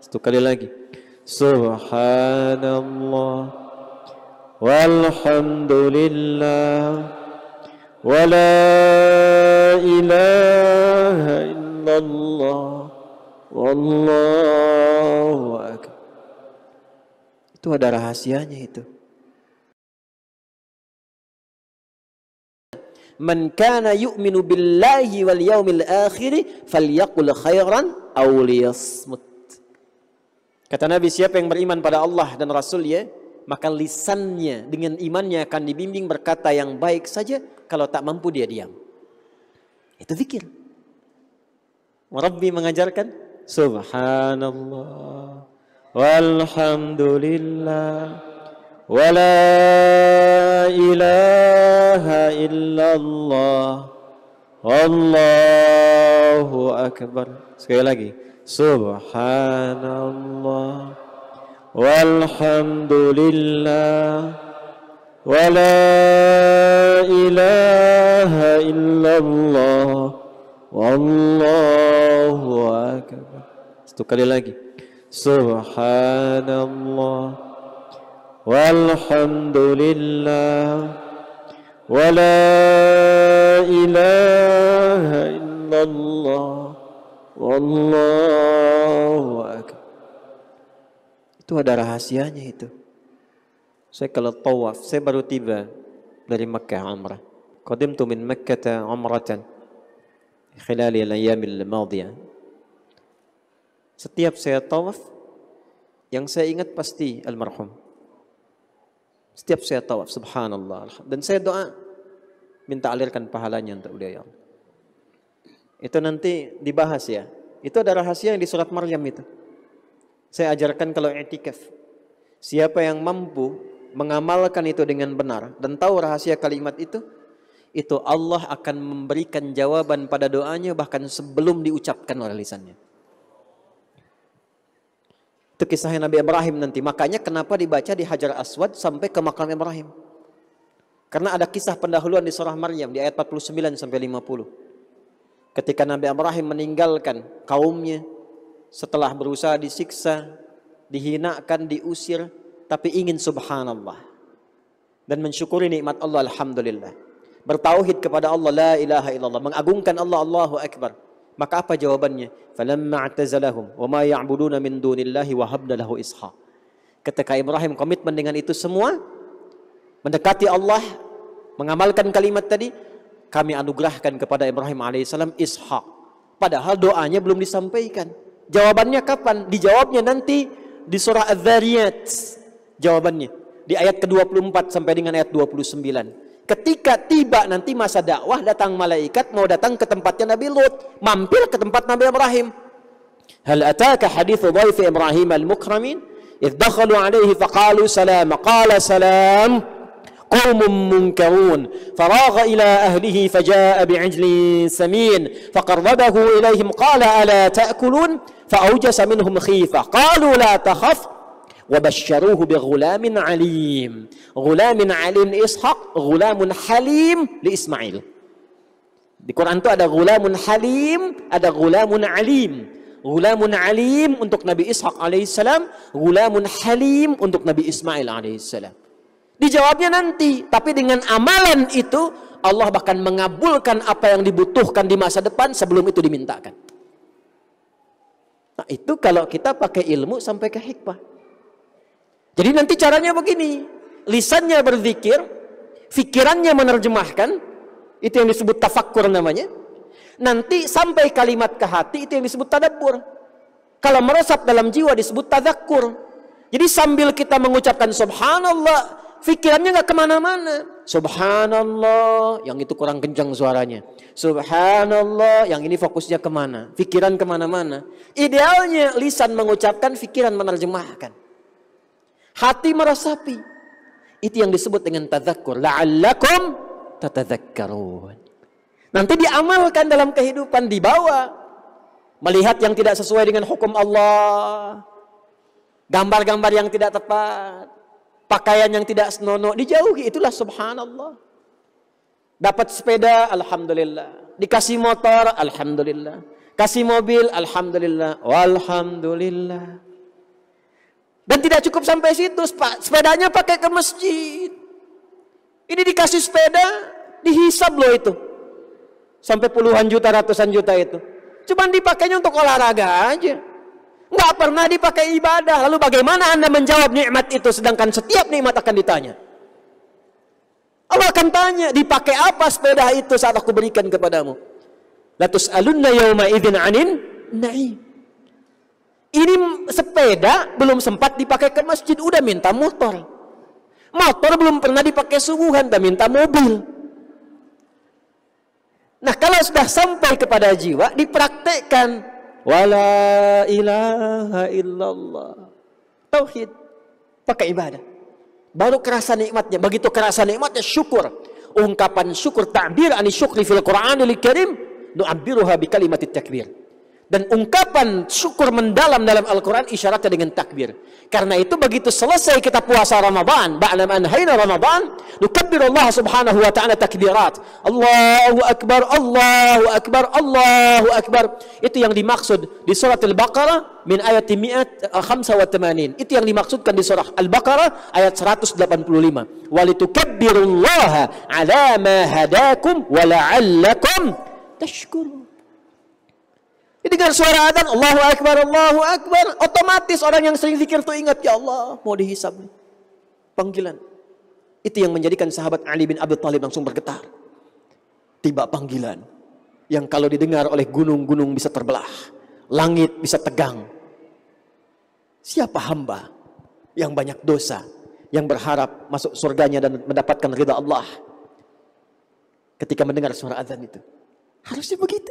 Satu kali lagi. Subhanallah walhamdulillah wa la ilaha illallah wallahu akbar. Itu ada rahasianya itu. Man kana yu'minu billahi wal yaumil akhir falyaqul khairan aw liyasmut. Kata Nabi, siapa yang beriman pada Allah dan Rasul-Nya, maka lisannya dengan imannya akan dibimbing berkata yang baik saja, kalau tak mampu dia diam. Itu zikir. Rabbi mengajarkan subhanallah walhamdulillah wa la ilaha illallah wallahu akbar. Sekali lagi. Subhanallah walhamdulillah wa la ilaha illallah wallahu akbar. Satu kali lagi. Subhanallah walhamdulillah wa la ilaha illallah wallahu akbar. Itu ada rahasianya itu. Saya kalau tawaf, saya baru tiba dari Makkah umrah. Qadimtu min Makkah umratan khilali al-ayyamil madiyah. Setiap saya tawaf, yang saya ingat pasti almarhum. Setiap saya tawaf, subhanallah. Dan saya doa, minta alirkan pahalanya untuk beliau. Itu nanti dibahas ya. Itu ada rahasia yang di surat Maryam itu. Saya ajarkan kalau i'tikaf. Siapa yang mampu mengamalkan itu dengan benar dan tahu rahasia kalimat itu Allah akan memberikan jawaban pada doanya bahkan sebelum diucapkan oleh lisannya. Itu kisahnya Nabi Ibrahim nanti. Makanya kenapa dibaca di Hajar Aswad sampai ke makam Ibrahim. Karena ada kisah pendahuluan di surah Maryam di ayat 49 sampai 50. Ketika Nabi Ibrahim meninggalkan kaumnya setelah berusaha disiksa, dihinakan, diusir, tapi ingin subhanallah dan mensyukuri nikmat Allah, alhamdulillah. Bertauhid kepada Allah, la ilaha illallah, mengagungkan Allah, Allahu akbar. Maka apa jawabannya? Falamma i'tazalahum wa ma ya'buduna min dunillahi wa habna lahu Ishaq. Ketika Ibrahim komitmen dengan itu semua, mendekati Allah, mengamalkan kalimat tadi, kami anugerahkan kepada Ibrahim alaihissalam Ishak. Padahal doanya belum disampaikan. Jawabannya kapan? Dijawabnya nanti di surah Az-Zariyat. Jawabannya di ayat ke-24 sampai dengan ayat 29. Ketika tiba nanti masa dakwah, datang malaikat mau datang ke tempatnya Nabi Lut, mampir ke tempat Nabi Ibrahim. Hal ataka hadithu dhaifi Ibrahim al-mukramin idh dakhalu alaihi faqalu salam qala salam قوم منكرون فراغ إلى أهله فجاء بعجل سمين فقربه إليهم قال ألا تأكلون فأوجس منهم خيفة قالوا لا تخف وبشروه بغلام عليم غلام عليم إسحاق غلام حليم لإسماعيل. Di Quran itu ada gulamun halim, ada gulamun alim. Gulamun alim untuk Nabi Ishak alaihissalam, gulamun halim untuk Nabi Ismail alaihissalam. Dijawabnya nanti, tapi dengan amalan itu Allah bahkan mengabulkan apa yang dibutuhkan di masa depan sebelum itu dimintakan. Nah, itu kalau kita pakai ilmu sampai ke hikmah. Jadi nanti caranya begini, lisannya berzikir, fikirannya menerjemahkan, itu yang disebut tafakkur namanya. Nanti sampai kalimat ke hati, itu yang disebut tadabbur. Kalau meresap dalam jiwa disebut tadzakur. Jadi sambil kita mengucapkan subhanallah, fikirannya nggak kemana-mana. Subhanallah, yang itu kurang kencang suaranya. Subhanallah, yang ini fokusnya kemana? Fikiran kemana-mana. Idealnya lisan mengucapkan, fikiran menerjemahkan. Hati meresapi. Itu yang disebut dengan tadzakur. La'allakum tatadzakkarun. Nanti diamalkan dalam kehidupan, dibawa. Melihat yang tidak sesuai dengan hukum Allah. Gambar-gambar yang tidak tepat. Pakaian yang tidak senonoh dijauhi, itulah subhanallah. Dapat sepeda, alhamdulillah. Dikasih motor, alhamdulillah. Kasih mobil, alhamdulillah. Walhamdulillah. Dan tidak cukup sampai situ, sepedanya pakai ke masjid. Ini dikasih sepeda, dihisab loh itu. Sampai puluhan juta, ratusan juta itu. Cuman dipakainya untuk olahraga aja. Nggak pernah dipakai ibadah. Lalu bagaimana Anda menjawab nikmat itu, sedangkan setiap nikmat akan ditanya? Allah akan tanya, dipakai apa sepeda itu saat aku berikan kepadamu? La tus'alunna yawma idzin 'anin na'im. Ini sepeda belum sempat dipakai ke masjid, udah minta motor. Motor belum pernah dipakai subuhan, udah minta mobil. Nah, kalau sudah sampai kepada jiwa, dipraktekkan. Wala ilaha illallah. Tauhid. Pakai ibadah. Baru kerasa nikmatnya. Begitu kerasa nikmatnya, syukur. Ungkapan syukur, ta'bir ani syukri fil Qur'anil Karim, nu'abbiruha bi kalimatit takbir. Dan ungkapan syukur mendalam dalam Al-Quran isyaratnya dengan takbir. Karena itu begitu selesai kita puasa Ramadan, ba'da ma anhayna Ramadan, nukabbiru Allah subhanahu wa ta'ala takbirat. Allahu Akbar, Allahu Akbar, Allahu Akbar. Itu yang dimaksud di surah Al-Baqarah min ayat 185. Itu yang dimaksudkan di surah Al-Baqarah ayat 185. Walitukabbirullaha ala ma hadakum wa la'allakum tashkurun. Jadi dengan suara adzan Allahu Akbar, otomatis orang yang sering zikir itu ingat, ya Allah, mau dihisab nih. Panggilan. Itu yang menjadikan sahabat Ali bin Abi Thalib langsung bergetar. Tiba panggilan yang kalau didengar oleh gunung-gunung bisa terbelah, langit bisa tegang. Siapa hamba yang banyak dosa, yang berharap masuk surganya dan mendapatkan ridha Allah ketika mendengar suara adzan itu? Harusnya begitu.